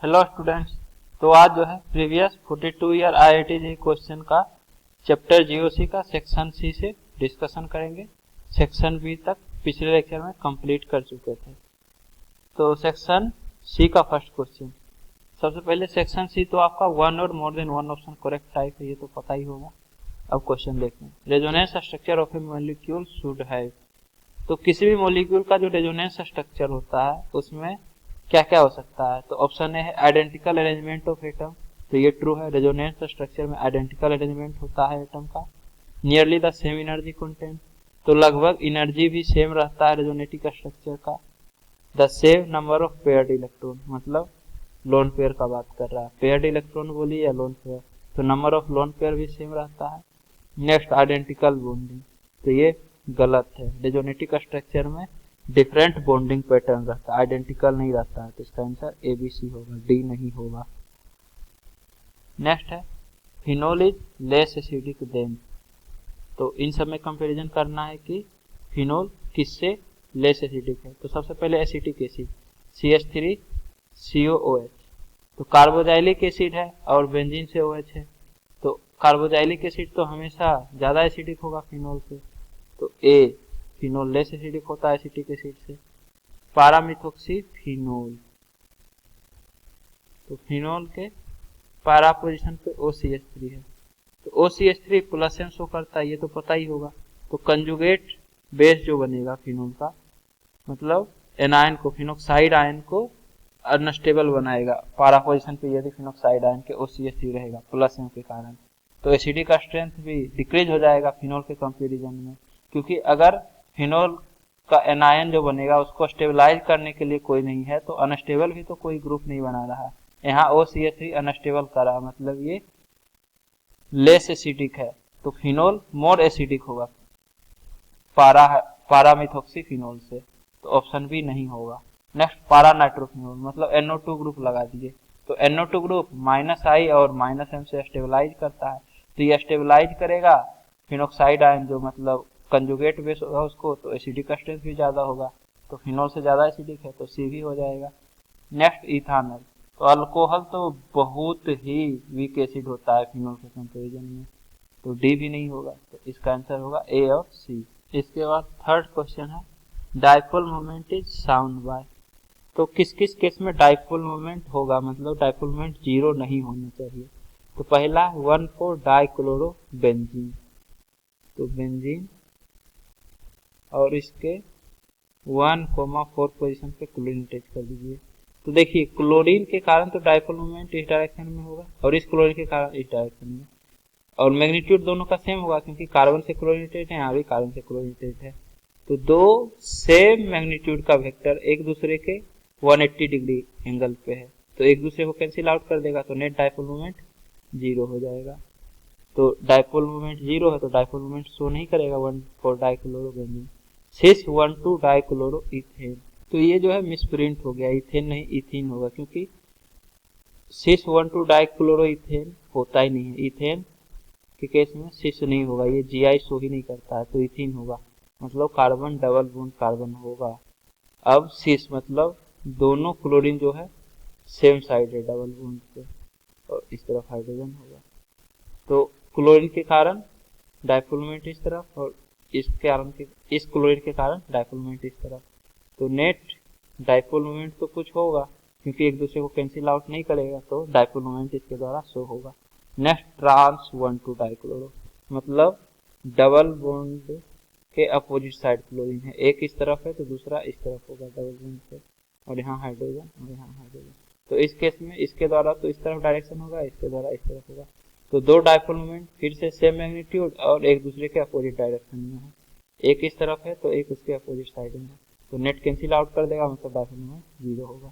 Hello students. तो आज जो है previous 42 year IIT JEE question का चैप्टर जीओसी का सेक्शन सी से डिस्कशन करेंगे। सेक्शन बी तक पिछले लेक्चर में कंप्लीट कर चुके थे। तो सेक्शन सी का फर्स्ट क्वेश्चन, सबसे पहले सेक्शन सी तो आपका वन और more than one option correct type है, ये तो पता ही होगा। अब क्वेश्चन देखते हैं। Resonance structure of A molecule should have. तो किसी भी मॉलिक्यूल का जो रेजोनेंस स्ट्रक्चर होता है उसमें क्या क्या हो सकता है। तो ऑप्शन ए है आइडेंटिकल अरेंजमेंट ऑफ एटम, तो ये ट्रू है। रेजोनेंस स्ट्रक्चर में आइडेंटिकल अरेंजमेंट होता है एटम का। Nearly the same energy content, तो लगभग एनर्जी भी सेम रहता है रेजोनेटिक स्ट्रक्चर का। The same number of paired electron, मतलब लोन पेयर का बात कर रहा है। पेयर्ड इलेक्ट्रॉन बोली या लोन पेयर, तो नंबर ऑफ लोन पेयर भी सेम रहता है। नेक्स्ट आइडेंटिकल बॉन्डिंग, तो ये गलत है। रेजोनेटिक स्ट्रक्चर में डिफरेंट बॉन्डिंग पैटर्न रहता है, आइडेंटिकल नहीं रहता है। तो इसका आंसर ABC होगा, डी नहीं होगा। नेक्स्ट है phenol is less acidic then. तो इन सब में कंपैरिजन करना है कि फिनोल किससे लेस एसिडिक है। तो सबसे पहले एसिटिक एसिड CH3COOH, तो कार्बोजाइलिक एसिड है और बेंजीन से OH है। तो कार्बोजाइलिक एसिड तो हमेशा ज्यादा एसिडिक होगा फिनोल से, तो ए फिनोल लेस एसिडिक होता है एसिटिक एसिड से। पारामिथोक्सी फिनोल, तो फिनोल के पारा पोजीशन पे OCH3 है, तो OCH3 प्लस एम शो करता है, ये तो पता ही होगा। तो कंजुगेट बेस जो बनेगा फिनोल का, मतलब एनायन को, फिनोक्साइड आयन को अनस्टेबल बनाएगा पारा पोजीशन पे यदि फिनोक्साइड आयन के OCH3 रहेगा प्लस एम के कारण। तो एसिडिक का स्ट्रेंथ भी डिक्रीज हो जाएगा फिनोल के कंपेरिजन में, क्योंकि अगर फिनोल का एनायन जो बनेगा उसको स्टेबलाइज करने के लिए कोई नहीं है, तो अनस्टेबल भी तो कोई ग्रुप नहीं बना रहा है। यहाँ OCH3 अनस्टेबल कर रहा है, मतलब ये लेस एसिडिक है। तो फिनोल मोर एसिडिक होगा पारामिथोक्सी फिनोल से, तो ऑप्शन बी नहीं होगा। नेक्स्ट पारा नाइट्रोफिनोल, मतलब NO2 ग्रुप लगा दिए, तो NO2 ग्रुप -I और -M से स्टेबलाइज करता है। तो ये स्टेबलाइज करेगा फिनोक्साइड आयन जो मतलब कंजुगेट बेस होगा उसको, तो एसिडिक स्ट्रेंथ भी ज्यादा होगा। तो फिनोल से ज्यादा एसिडिक है, तो सी भी हो जाएगा। नेक्स्ट इथानल, तो अल्कोहल तो बहुत ही वीक एसिड होता है फिनोल के कंपेरिजन में, तो डी भी नहीं होगा। तो इसका आंसर होगा ए और सी। इसके बाद थर्ड क्वेश्चन है dipole moment is shown by. तो किस किस केस में डाइपोल मोमेंट होगा, मतलब डाइपोल मोमेंट 0 नहीं होना चाहिए। तो पहला 1,4 डाइक्लोरो बेंजीन, तो बेंजीन और इसके 1,4 पोजीशन पे क्लोरीन अटैच कर दीजिए। तो देखिए क्लोरीन के कारण तो डाइपोल मोमेंट इस डायरेक्शन में होगा और इस क्लोरीन के कारण इस डायरेक्शन में, और मैग्नीट्यूड दोनों का सेम होगा क्योंकि कार्बन से क्लोरीन अटैच है, यहाँ भी कार्बन से क्लोरीन अटैच है। तो दो सेम मैग्नीट्यूड का वेक्टर एक दूसरे के 180 डिग्री एंगल पे है, तो एक दूसरे को कैंसिल आउट कर देगा, तो नेट डाइपोल मोमेंट 0 हो जाएगा। तो डाइपोल मोमेंट 0 है, तो डाइपोल मोमेंट शो नहीं करेगा 1,4 डाइक्लोरो बेंजीन। 6,1,2 डाइक्लोरो इथेन, तो ये जो है मिसप्रिंट हो गया, इथेन नहीं इथीन होगा, क्योंकि 6,1,2 डाइक्लोरो इथेन होता ही नहीं है। इथेन के केस में 6 नहीं होगा, ये GI शो ही नहीं करता है, तो इथीन होगा, मतलब कार्बन डबल बॉन्ड कार्बन होगा। अब 6 मतलब दोनों क्लोरीन जो है सेम साइड है डबल बॉन्ड पे, और इस तरफ हाइड्रोजन होगा। तो क्लोरीन के कारण डाइपोल मोमेंट इस तरफ, और इस क्लोरीन के कारण डाइपोल मोमेंट इस तरफ। तो नेट डाइपोल मोमेंट तो कुछ होगा क्योंकि एक दूसरे को कैंसिल आउट नहीं करेगा, तो डाइपोल मोमेंट इसके द्वारा शो होगा। नेक्स्ट ट्रांस 1,2 डाइक्लोरो, मतलब डबल बॉन्ड के अपोजिट साइड क्लोरीन है, एक इस तरफ है तो दूसरा इस तरफ होगा डबल बॉन्ड पे, और यहाँ हाइड्रोजन और यहाँ हाइड्रोजन। तो इस केस में इसके द्वारा तो इस तरफ डायरेक्शन होगा, इसके द्वारा इस तरफ होगा। तो दो डाइपोल मोमेंट फिर से सेम मैग्नीट्यूड और एक दूसरे के अपोजिट डायरेक्शन में है, एक इस तरफ है तो एक उसके अपोजिट साइड में है, तो नेट कैंसिल आउट कर देगा, मतलब डाइपोल मोमेंट 0 होगा।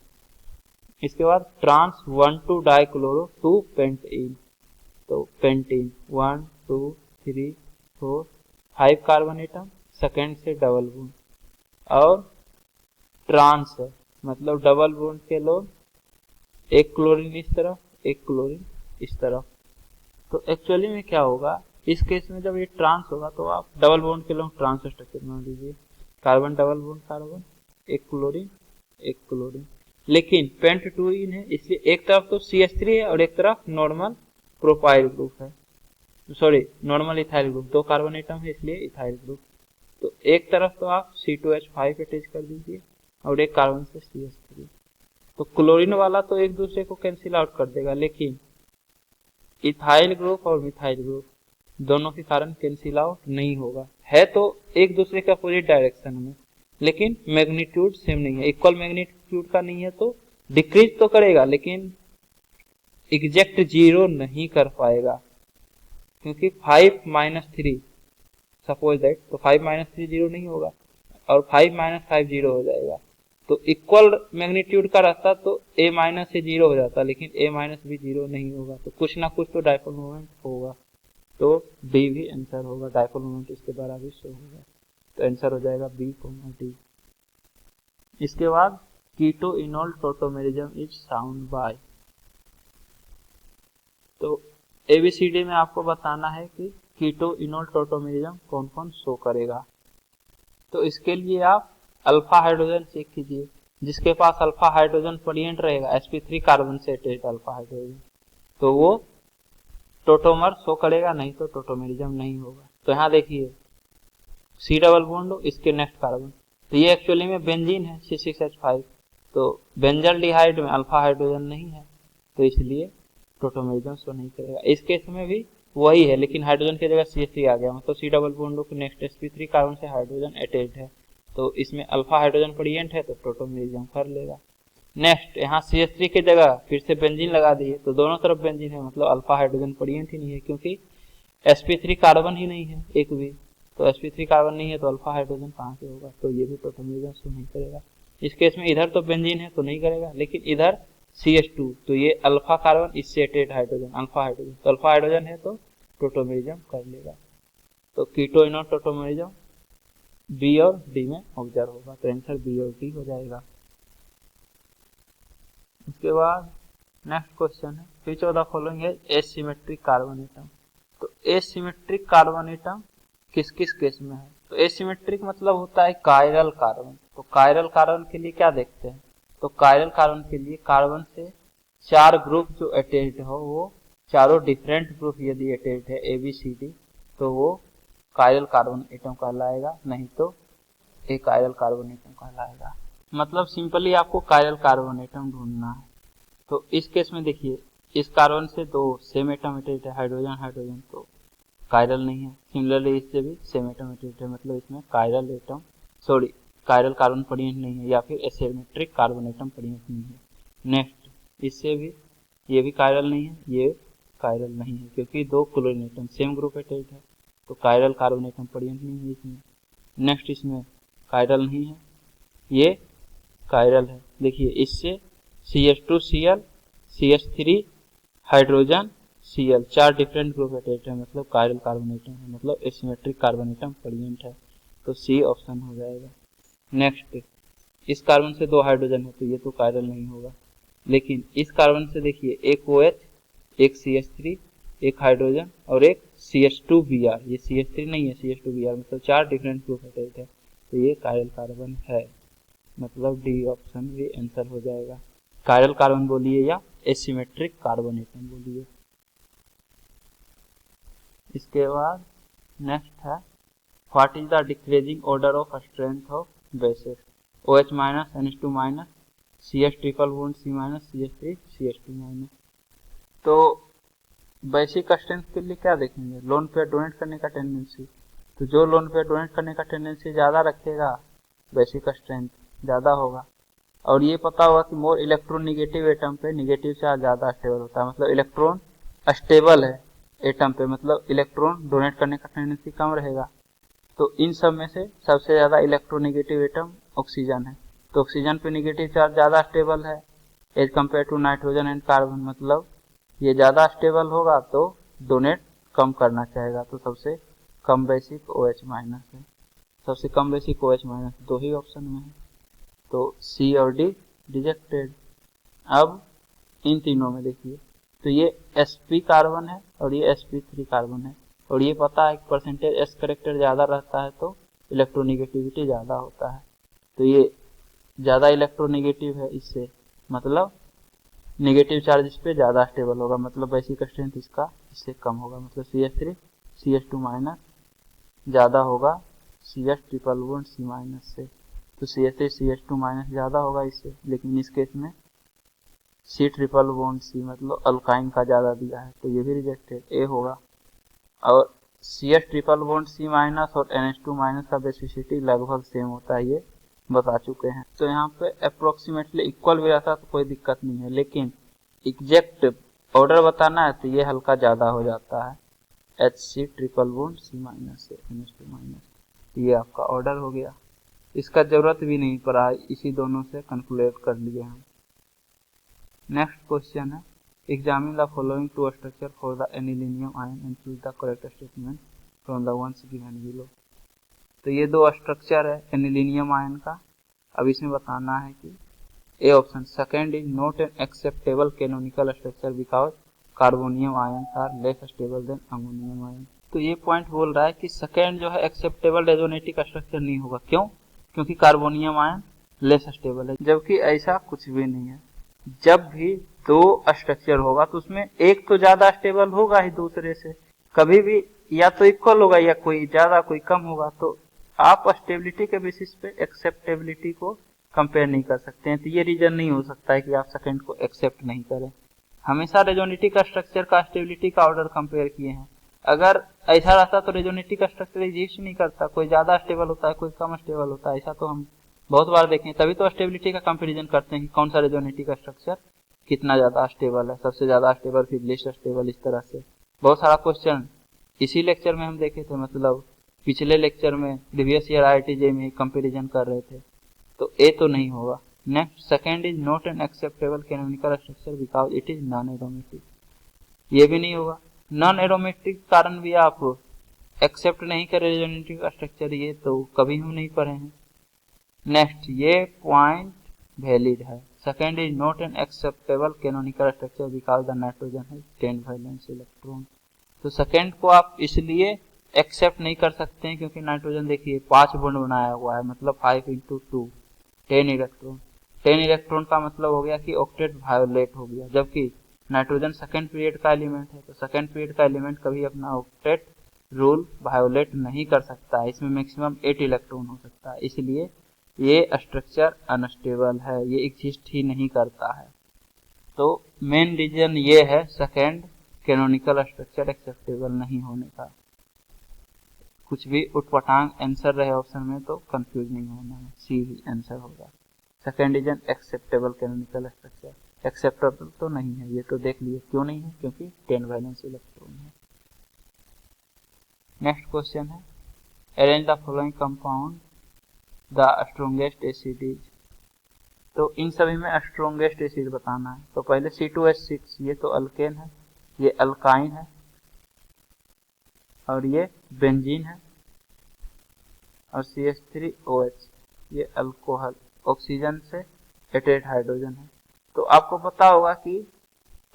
इसके बाद ट्रांस 1,2 डाइक्लोरो 2 पेंटीन, तो पेंटीन 1 2 3 4 5 कार्बन एटम, सेकेंड से डबल बॉन्ड, और ट्रांस है मतलब डबल बॉन्ड के लोग एक क्लोरीन इस तरफ एक क्लोरीन इस तरफ। तो एक्चुअली में क्या होगा इस केस में, जब ये ट्रांस होगा तो आप डबल बॉन्ड के लोग ट्रांस स्ट्रक्चर बना दीजिए, कार्बन डबल बॉन्ड कार्बन, एक क्लोरीन एक क्लोरीन, लेकिन पेंट टू इन है, इसलिए एक तरफ तो CH3 है और एक तरफ नॉर्मल प्रोपाइल ग्रुप है, sorry normal ethyl group, 2 carbon atom है इसलिए इथाइल ग्रुप। तो एक तरफ तो आप C2H5 अटैच कर दीजिए और एक कार्बन से CH3। तो क्लोरीन वाला तो एक दूसरे को कैंसिल आउट कर देगा, लेकिन इथाइल ग्रुप और मिथाइल ग्रुप दोनों के कारण कैंसिल आउट नहीं होगा। है तो एक दूसरे के अपोजिट डायरेक्शन में, लेकिन मैग्नीट्यूड सेम नहीं है, इक्वल मैग्नीट्यूड का नहीं है, तो डिक्रीज तो करेगा लेकिन एग्जैक्ट 0 नहीं कर पाएगा, क्योंकि 5 - 3 सपोज दैट, तो 5 - 3 0 नहीं होगा और 5 - 5 0 हो जाएगा। तो इक्वल मैग्नीट्यूड का रहता तो A- से 0 हो जाता, लेकिन A- भी 0 नहीं होगा, तो कुछ ना कुछ तो डायपोल मोमेंट होगा। तो डी भी आंसर होगा, डायपोल मोमेंट इसके द्वारा भी शो होगा। तो आंसर हो जाएगा B, D। इसके बाद keto enol tautomerism is shown by. तो ABCD में आपको बताना है कि कीटो इनोल टोटोमेरिज्म कौन कौन शो करेगा। तो इसके लिए आप अल्फा हाइड्रोजन चेक कीजिए, जिसके पास अल्फा हाइड्रोजन प्रिएंट रहेगा sp3 कार्बन से अटैच्ड अल्फा हाइड्रोजन, तो वो टोटोमर शो करेगा, नहीं तो टोटोमेरिज्म नहीं होगा। तो यहाँ देखिए C डबल बॉन्ड इसके नेक्स्ट कार्बन, तो ये एक्चुअली में बेंजीन है C6H5, तो बेंजल डिहाइड में अल्फा हाइड्रोजन नहीं है, तो इसलिए टोटोमेरिज्म शो नहीं करेगा। इस केस में भी वही है, लेकिन हाइड्रोजन की जगह CH3 आ गया, मतलब C डबल बॉन्ड के नेक्स्ट sp3 कार्बन से हाइड्रोजन अटैच्ड है, तो इसमें अल्फा हाइड्रोजन प्रिएंट है, तो टोटोमेरिज्म कर लेगा। नेक्स्ट यहाँ CH3 की जगह फिर से बेंजीन लगा दिए, तो दोनों तरफ बेंजीन है, मतलब अल्फा हाइड्रोजन प्रिएंट ही नहीं है, क्योंकि sp3 कार्बन ही नहीं है एक भी, तो sp3 कार्बन नहीं है तो अल्फा हाइड्रोजन कहाँ से होगा, तो ये भी टोटोमेरिज्म शो नहीं करेगा। इस केस में इधर तो बेंजीन है तो नहीं करेगा, लेकिन इधर CH2, तो ये अल्फा कार्बन इससे अटैच्ड हाइड्रोजन अल्फा हाइड्रोजन, तो अल्फा हाइड्रोजन है तो टोटोमेरिज्म कर लेगा। तो कीटो इनोल टोटोमेरिज्म B और D में ऑब्जर्व होगा, तो आंसर B और D हो जाएगा। इसके बाद नेक्स्ट क्वेश्चन है, विच ऑफ द फॉलोइंग है एसिमेट्रिक कार्बन एटम। तो एसिमेट्रिक कार्बन एटम किस किस केस में है। तो एसिमेट्रिक मतलब होता है कायरल कार्बन। तो कायरल कार्बन के लिए क्या देखते हैं, तो कायरल कार्बन के लिए कार्बन से 4 ग्रुप जो अटैच्ड हो, वो चारों डिफरेंट ग्रुप यदि अटैच्ड है ABCD, तो वो कायरल कार्बन एटम कहलाएगा, नहीं तो ए कायरल कार्बन एटम कहलाएगा। मतलब सिंपली आपको कायरल कार्बन एटम ढूंढना है। तो इस केस में देखिए, इस कार्बन से 2 सेम एटम अटैच्ड है, हाइड्रोजन हाइड्रोजन, तो कायरल नहीं है। सिमिलरली इससे भी सेम एटम अटैच्ड है, मतलब इसमें chiral atom sorry chiral carbon present नहीं है, या फिर एसिमेट्रिक कार्बन एटम प्रिएंट नहीं है। नेक्स्ट इससे भी ये भी कायरल नहीं है, ये कायरल नहीं है, क्योंकि 2 chlorine atom same group attached है, तो कायरल कार्बन एटम प्रिएंट नहीं है इसमें। नेक्स्ट इसमें कायरल नहीं है, ये कायरल है। देखिए इससे CH2Cl CH3 hydrogen Cl 4 different group attached है, मतलब कायरल कार्बन एटम है, मतलब एसिमेट्रिक कार्बन एटम प्रेजेंट है, तो C ऑप्शन हो जाएगा। नेक्स्ट इस कार्बन से 2 हाइड्रोजन है, तो ये तो कायरल नहीं होगा, लेकिन इस कार्बन से देखिए एक OH एक CH3 एक हाइड्रोजन और एक CH2Br, ये CH3 नहीं है CH2Br, मतलब 4 डिफरेंट ग्रुप अटैच्ड है, तो ये कायरल कार्बन है, मतलब डी ऑप्शन भी आंसर हो जाएगा। कायरल कार्बन बोलिए या एसिमेट्रिक कार्बन एटम बोलिए। इसके बाद नेक्स्ट है, what is the decreasing order of strength of bases. OH- NH2-, CH triple bond C-, CH3 CH2-। तो बेसिक स्ट्रेंथ के लिए क्या देखेंगे, लोन पेयर डोनेट करने का टेंडेंसी, तो जो लोन पेयर डोनेट करने का टेंडेंसी ज़्यादा रखेगा बेसिक स्ट्रेंथ ज़्यादा होगा। और ये पता होगा कि मोर इलेक्ट्रोनिगेटिव एटम पे नेगेटिव चार्ज ज़्यादा स्टेबल होता है, मतलब इलेक्ट्रॉन स्टेबल है एटम पे, मतलब इलेक्ट्रॉन डोनेट करने का टेंडेंसी कम रहेगा। तो इन सब में से सबसे ज़्यादा इलेक्ट्रोनिगेटिव एटम ऑक्सीजन है, तो ऑक्सीजन पे नेगेटिव चार्ज ज़्यादा स्टेबल है as compare to nitrogen and carbon, मतलब ये ज़्यादा स्टेबल होगा तो डोनेट कम करना चाहेगा, तो सबसे कम बेसिक OH- है, सबसे कम बेसिक OH- 2 ही ऑप्शन में है, तो C और D रिजेक्टेड। अब इन तीनों में देखिए, तो ये sp कार्बन है और ये sp3 कार्बन है, और ये पता है परसेंटेज s करेक्टर ज़्यादा रहता है तो इलेक्ट्रोनिगेटिविटी ज़्यादा होता है, तो ये ज़्यादा इलेक्ट्रोनिगेटिव है इससे, मतलब नेगेटिव चार्ज इस पे ज़्यादा स्टेबल होगा, मतलब बेसिक स्ट्रेंथ इसका इससे कम होगा, मतलब CH3 CH2 माइनस ज़्यादा होगा CH triple bond C minus से। तो CH3 CH2 माइनस ज़्यादा होगा इससे, लेकिन इस केस में C ट्रिपल बॉन्ड C मतलब अल्काइन का ज़्यादा दिया है, तो ये भी रिजेक्टेड, ए होगा। और CH triple bond C minus और NH2 माइनस का बेसिसिटी लगभग सेम होता है, ये बता चुके हैं। तो यहाँ पे अप्रोक्सीमेटली इक्वल भी रहता तो कोई दिक्कत नहीं है, लेकिन एग्जैक्ट ऑर्डर बताना है तो ये हल्का ज़्यादा हो जाता है, HC triple bond C minus से NH2 माइनस। ये आपका ऑर्डर हो गया, इसका जरूरत भी नहीं पड़ा, इसी दोनों से कंक्लूड कर लिए हम। नेक्स्ट क्वेश्चन है, examine the following two structure for the anilinium ion and choose the correct statement from the ones given below. तो ये दो स्ट्रक्चर है एनिलीनियम आयन का। अब इसमें बताना है कि A option second is not an acceptable canonical structure because carbonium ion are less stable than ammonium ion. तो ये पॉइंट बोल रहा है कि सेकेंड जो है एक्सेप्टेबल रेजोनेटिक स्ट्रक्चर नहीं होगा, क्यों? क्योंकि कार्बोनियम आयन लेस स्टेबल है, जबकि ऐसा कुछ भी नहीं है। जब भी दो स्ट्रक्चर होगा तो उसमें एक तो ज्यादा स्टेबल होगा ही दूसरे से, कभी भी या तो इक्वल होगा या कोई ज्यादा कोई कम होगा। तो आप स्टेबिलिटी के बेसिस पे एक्सेप्टेबिलिटी को कंपेयर नहीं कर सकते हैं, तो ये रीजन नहीं हो सकता है कि आप सेकंड को एक्सेप्ट नहीं करें। हमेशा रेजोनेटिक स्ट्रक्चर का स्टेबिलिटी का ऑर्डर कंपेयर किए हैं। अगर ऐसा रहता तो रेजोनेटिक स्ट्रक्चर एग्जिस्ट नहीं करता, कोई ज्यादा स्टेबल होता है कोई कम स्टेबल होता है, ऐसा तो हम बहुत बार देखें, तभी तो स्टेबिलिटी का कंपेरिजन करते हैं कि कौन सा रेजोनेटिक स्ट्रक्चर कितना ज्यादा स्टेबल है, सबसे ज्यादा स्टेबल फिर लिस्ट स्टेबल, इस तरह से बहुत सारा क्वेश्चन इसी लेक्चर में हम देखे थे, मतलब पिछले लेक्चर में प्रीवियस ईयर IIT में कंपेरिजन कर रहे थे। तो ए तो नहीं होगा। Next second is not an acceptable canonical structure because it is non aromatic, ये भी नहीं होगा। नॉन एरोमेटिक कारण भी आप एक्सेप्ट नहीं करें रेजोनेटिक स्ट्रक्चर, ये तो कभी हम नहीं पढ़े हैं। नेक्स्ट ये पॉइंट वैलिड है, second is not an acceptable canonical structure because the nitrogen है 10 वैलेंस इलेक्ट्रॉन। तो सेकेंड को आप इसलिए एक्सेप्ट नहीं कर सकते हैं क्योंकि नाइट्रोजन देखिए 5 बॉन्ड बनाया हुआ है, मतलब 5 × 2 10 इलेक्ट्रॉन। 10 इलेक्ट्रॉन का मतलब हो गया कि ऑक्टेट वायोलेट हो गया, जबकि नाइट्रोजन सेकेंड पीरियड का एलिमेंट है, तो सेकेंड पीरियड का एलिमेंट कभी अपना ऑक्टेट रूल वायोलेट नहीं कर सकता है, इसमें मैक्सिमम 8 इलेक्ट्रॉन हो सकता है, इसलिए ये स्ट्रक्चर अनस्टेबल है, ये एग्जिस्ट ही नहीं करता है। तो मेन रीजन ये है सेकेंड कैनोनिकल स्ट्रक्चर एक्सेप्टेबल नहीं होने का। कुछ भी उटपटांग आंसर रहे ऑप्शन में तो कंफ्यूज नहीं होना है, सी ही आंसर होगा। Second is an acceptable canonical structure, acceptable तो नहीं है, ये तो देख लिए क्यों नहीं है, क्योंकि 10 वैलेंस इलेक्ट्रॉन है। नेक्स्ट क्वेश्चन है, arrange the following compound the strongest acid is. तो इन सभी में स्ट्रॉन्गेस्ट एसिड बताना है। तो पहले C2H6, ये तो अल्केन है, ये अल्काइन है, और ये बेंजीन है, और CH3OH ये अल्कोहल, ऑक्सीजन से अटैच्ड हाइड्रोजन है। तो आपको पता होगा कि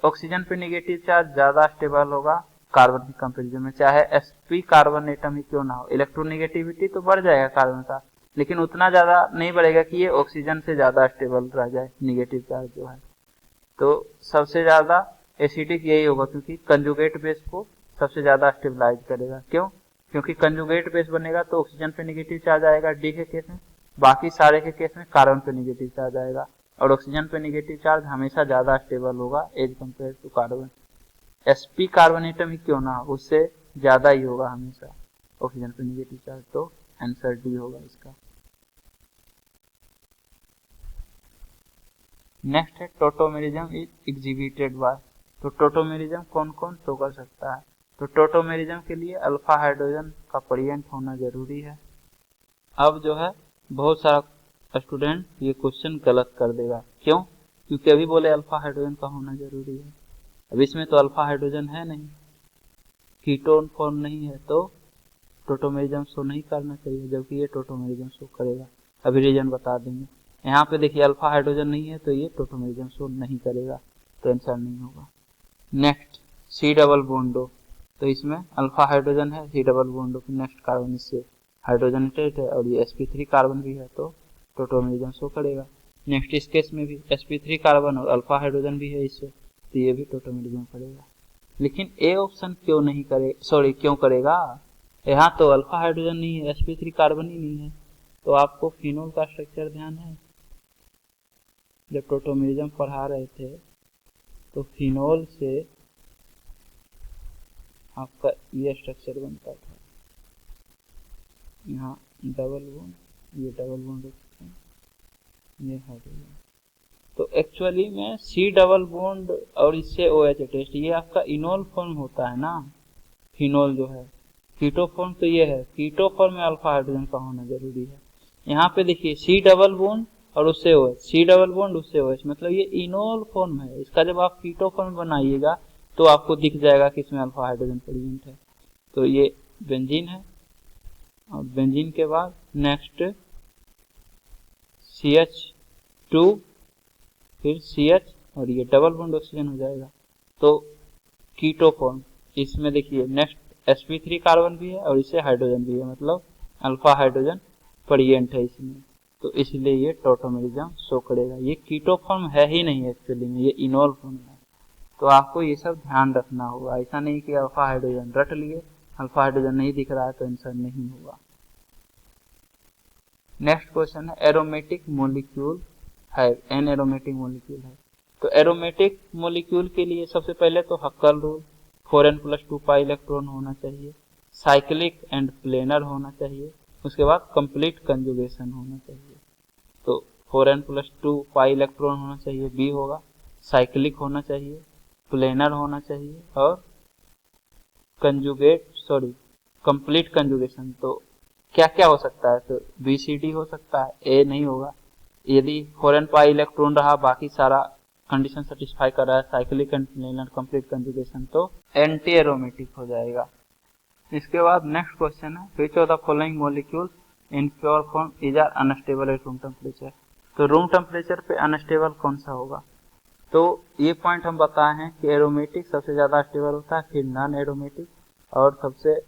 ऑक्सीजन पे नेगेटिव चार्ज ज्यादा स्टेबल होगा कार्बन के कंपेरिजन में, चाहे sp कार्बन एटम ही क्यों ना हो, इलेक्ट्रोनेगेटिविटी तो बढ़ जाएगा कार्बन का, लेकिन उतना ज्यादा नहीं बढ़ेगा कि ये ऑक्सीजन से ज्यादा स्टेबल रह जाए नेगेटिव चार्ज जो है। तो सबसे ज्यादा एसिडिक यही होगा क्योंकि कंजुगेट बेस को सबसे ज्यादा स्टेबलाइज करेगा। क्यों? क्योंकि कंजुगेट बेस बनेगा तो ऑक्सीजन पे नेगेटिव चार्ज आएगा डी के केस में, बाकी सारे के केस में कार्बन पे नेगेटिव चार्ज आएगा, और ऑक्सीजन पे नेगेटिव चार्ज हमेशा ज्यादा स्टेबल होगा as compare to carbon. sp carbon atom ही क्यों ना हो, उससे ज्यादा ही होगा हमेशा ऑक्सीजन पे नेगेटिव चार्ज, तो आंसर डी होगा इसका। नेक्स्ट है टोटोमेरिज्म इज एग्जिबिटेड बाय। तो टोटोमेरिज्म कौन कौन शो कर सकता है? तो टोटोमेरिज्म के लिए अल्फा हाइड्रोजन का परियंट होना जरूरी है। अब जो है बहुत सारा स्टूडेंट ये क्वेश्चन गलत कर देगा, क्यों? क्योंकि अभी बोले अल्फा हाइड्रोजन का होना जरूरी है, अब इसमें तो अल्फा हाइड्रोजन है नहीं, कीटोन फॉर्म नहीं है, तो टोटोमेरिज्म शो नहीं करना चाहिए, जबकि ये टोटोमेरिज्म शो करेगा। अभी रीजन बता देंगे। यहाँ पे देखिए अल्फा हाइड्रोजन नहीं है तो ये टोटोमेरिज्म शो नहीं करेगा, तो आंसर नहीं होगा। नेक्स्ट C डबल बॉन्डो, तो इसमें अल्फा हाइड्रोजन है, C डबल बॉन्डो की नेक्स्ट कार्बन इससे हाइड्रोजन अटैच है, और ये sp3 कार्बन भी है, तो टोटोमेरिज्म शो करेगा। नेक्स्ट इस केस में भी sp3 कार्बन और अल्फा हाइड्रोजन भी है इससे, तो ये भी टोटोमेरिज्म करेगा। लेकिन ए ऑप्शन क्यों नहीं करे, सॉरी क्यों करेगा, यहाँ तो अल्फा हाइड्रोजन नहीं है, sp3 कार्बन ही नहीं है। तो आपको फिनोल का स्ट्रक्चर ध्यान है, जब टोटोमेरिज्म पढ़ा रहे थे तो फिनोल से आपका ये स्ट्रक्चर बनता था, यहाँ डबल बॉन्ड, ये डबल बॉन्ड रखते हैं, ये हाइड्रोजन। तो एक्चुअली में सी डबल बॉन्ड और इससे OH अटैच्ड, ये आपका इनोल फॉर्म होता है ना, फिनोल जो है। कीटो फॉर्म तो ये है, कीटो फॉर्म में अल्फा हाइड्रोजन का होना जरूरी है। यहाँ पे देखिए सी डबल बॉन्ड और उससे OH, सी डबल बॉन्ड उससे OH, मतलब ये इनोल फॉर्म है। इसका जब आप कीटो फॉर्म बनाइएगा तो आपको दिख जाएगा कि इसमें अल्फा हाइड्रोजन प्रेजेंट है। तो ये बेंजीन है, और बेंजीन के बाद नेक्स्ट CH2, फिर CH और ये डबल बॉन्ड ऑक्सीजन हो जाएगा। तो कीटो फॉर्म, इसमें देखिए नेक्स्ट sp3 कार्बन भी है और इससे हाइड्रोजन भी है, मतलब अल्फा हाइड्रोजन प्रेजेंट है इसमें, तो इसलिए ये टोटोमेरिज्म शो करेगा। ये कीटो फॉर्म है ही नहीं एक्चुअली में, ये इनोल फॉर्म है। तो आपको ये सब ध्यान रखना होगा, ऐसा नहीं कि अल्फा हाइड्रोजन रट लिए, अल्फा हाइड्रोजन नहीं दिख रहा है तो आंसर नहीं होगा। नेक्स्ट क्वेश्चन है एरोमेटिक मोलिक्यूल है, एन एरोमेटिक मोलिक्यूल है। तो एरोमेटिक मोलिक्यूल के लिए सबसे पहले तो हक्कल रूल, 4n+2 पाई इलेक्ट्रॉन होना चाहिए, साइक्लिक एंड प्लेनर होना चाहिए, उसके बाद कंप्लीट कंजुगेशन होना चाहिए। तो 4n+2 पाई इलेक्ट्रॉन होना चाहिए, बी होगा, साइक्लिक होना चाहिए, प्लेनर होना चाहिए, और कंप्लीट कंजुगेशन। तो क्या क्या हो सकता है, तो BCD हो सकता है, ए नहीं होगा। यदि 4n पाई इलेक्ट्रॉन रहा, बाकी सारा कंडीशन सेटिस्फाई कर रहा है, cyclic and planar complete conjugation, तो एंटी एरोमेटिक हो जाएगा। इसके बाद नेक्स्ट क्वेश्चन है which of the following molecules in pure form is are unstable at room temperature. तो रूम टेम्परेचर पे अनस्टेबल कौन सा होगा, तो ये पॉइंट हम बताए हैं कि एरोमेटिक सबसे ज्यादा स्टेबल होता है, फिर नॉन एरोमेटिक, और सबसे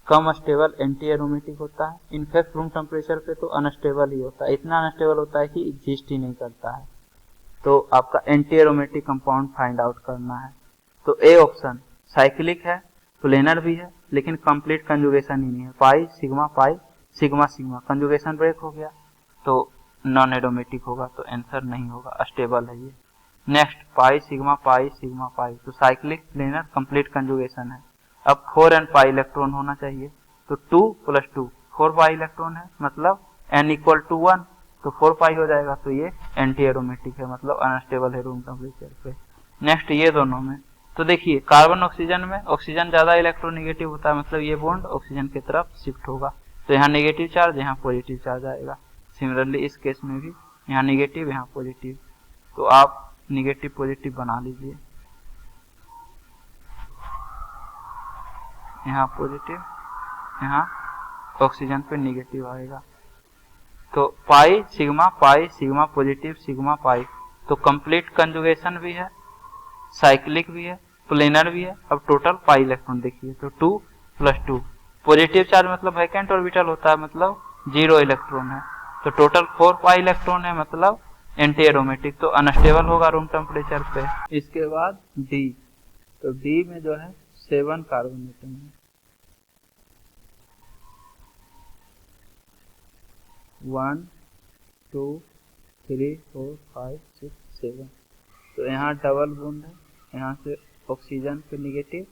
कम स्टेबल एंटी एरोमेटिक होता है। इनफैक्ट रूम टेम्परेचर पे तो अनस्टेबल ही होता है, इतना अनस्टेबल होता है कि एग्जिस्ट ही नहीं करता है। तो आपका anti aromatic compound find out करना है। तो ए ऑप्शन साइक्लिक है, प्लेनर भी है, लेकिन कंप्लीट कंजुगेशन ही नहीं है, pi sigma sigma conjugation break हो गया, तो नॉन एरोमेटिक होगा, तो आंसर नहीं होगा, स्टेबल है ये। नेक्स्ट पाई सिग्मा पाई, तो साइक्लिक प्लेनर कंप्लीट कंजुगेशन है। अब 4n पाई इलेक्ट्रॉन होना चाहिए, तो 2+2 4 पाई इलेक्ट्रॉन है, मतलब n = 1, तो 4 पाई हो जाएगा, तो ये एंटी एरोमेटिक है, मतलब अनस्टेबल है रूम टेम्परेचर पे। नेक्स्ट ये दोनों में, तो देखिए कार्बन ऑक्सीजन में ऑक्सीजन ज्यादा इलेक्ट्रोनेगेटिव होता है, मतलब ये बॉन्ड ऑक्सीजन की तरफ शिफ्ट होगा, तो यहाँ नेगेटिव चार्ज, यहाँ पॉजिटिव चार्ज आएगा। सिमिलरली इस केस में भी यहाँ नेगेटिव, यहाँ पॉजिटिव, तो आप नेगेटिव पॉजिटिव बना लीजिए, यहाँ पॉजिटिव, यहाँ ऑक्सीजन पे नेगेटिव आएगा। तो pi sigma positive sigma pi, तो कंप्लीट कंजुगेशन भी है, साइक्लिक भी है, प्लेनर भी है। अब टोटल पाई इलेक्ट्रॉन देखिए, तो 2+2 पॉजिटिव चार्ज मतलब वैकेंट ऑर्बिटल होता है, मतलब 0 इलेक्ट्रॉन है, तो टोटल 4 पाई इलेक्ट्रॉन है, मतलब एंटी एरोमेटिक, तो अनस्टेबल होगा रूम टेम्परेचर पे। इसके बाद डी, तो डी में जो है 7 कार्बन एटम है, 1 2 3 4 5 6 7, तो यहाँ डबल बॉन्ड है, यहाँ से ऑक्सीजन पे नेगेटिव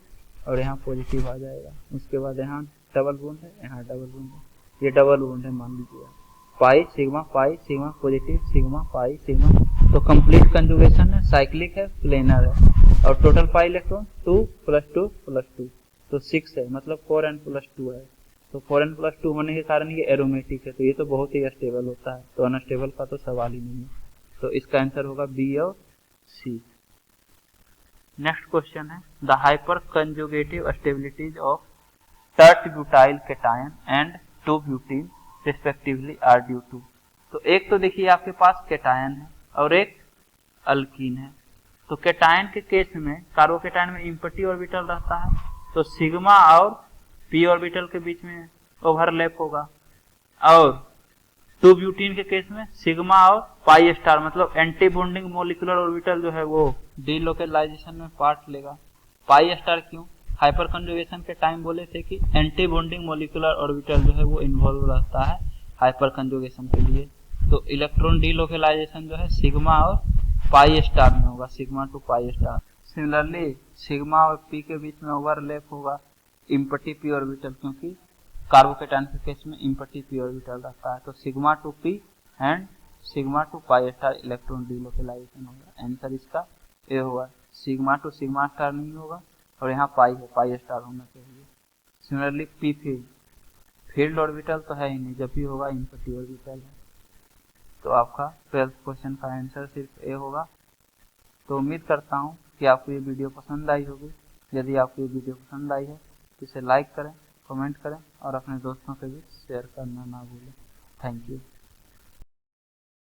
और यहाँ पॉजिटिव आ जाएगा। उसके बाद यहाँ डबल बॉन्ड है, यहाँ डबल बॉन्ड है, ये डबल बॉन्ड है मान लीजिए, pi sigma positive sigma pi sigma, तो कंप्लीट कंजुगेशन है, साइक्लिक है, प्लेनर है, और टोटल पाई इलेक्ट्रॉन 2+2+2, तो 6 है, मतलब 4n+2 है। तो 4n+2 होने के कारण ये एरोमेटिक है, तो ये तो बहुत ही स्टेबल होता है, तो अनस्टेबल का तो सवाल ही नहीं है, तो इसका आंसर होगा बी और सी। नेक्स्ट क्वेश्चन है the hyper conjugative stabilities of tert butyl cation and 2 butene respectively are due to. तो एक तो देखिए आपके पास कैटायन है और एक अल्कीन है, तो कैटायन के केस में कार्बोकैटायन में इम्पटी ऑर्बिटल रहता है, तो सिग्मा और पी ऑर्बिटल के बीच में ओवरलैप होगा, और टू ब्यूटीन के केस में सिग्मा और पाई स्टार मतलब एंटी बॉन्डिंग मोलिकुलर ऑर्बिटल जो है वो डीलोकेलाइजेशन में पार्ट लेगा। पाई स्टार क्यों? हाइपर कंजुगेशन के टाइम बोले थे कि एंटी बॉन्डिंग मोलिकुलर ऑर्बिटल जो है वो इन्वॉल्व रहता है हाइपर कंजुगेशन के लिए। तो इलेक्ट्रॉन डीलोकेलाइजेशन जो है सिग्मा और पाई स्टार में होगा, sigma two pi star. Similarly sigma और पी के बीच में ओवरलैप होगा इम्पटी पी ऑर्बिटल, क्योंकि कार्बोकेटाइन के केस में इम्पटी पी ऑर्बिटल रहता है। तो sigma two P and sigma two pi star electron delocalisation होगा। आंसर इसका ए होगा। सिग्मा टू सिग्मा स्टार नहीं होगा और यहाँ पाई है, पाई स्टार होना चाहिए। सिमिलरली पी फील्ड ऑर्बिटल तो है ही नहीं, जब भी होगा इम्पटी ऑर्बिटल है। तो आपका 12th क्वेश्चन का आंसर सिर्फ ए होगा। तो उम्मीद करता हूँ कि आपको ये वीडियो पसंद आई होगी। यदि आपको ये वीडियो पसंद आई है तो इसे लाइक करें, कमेंट करें और अपने दोस्तों के बीच शेयर करना ना भूलें। Thank you.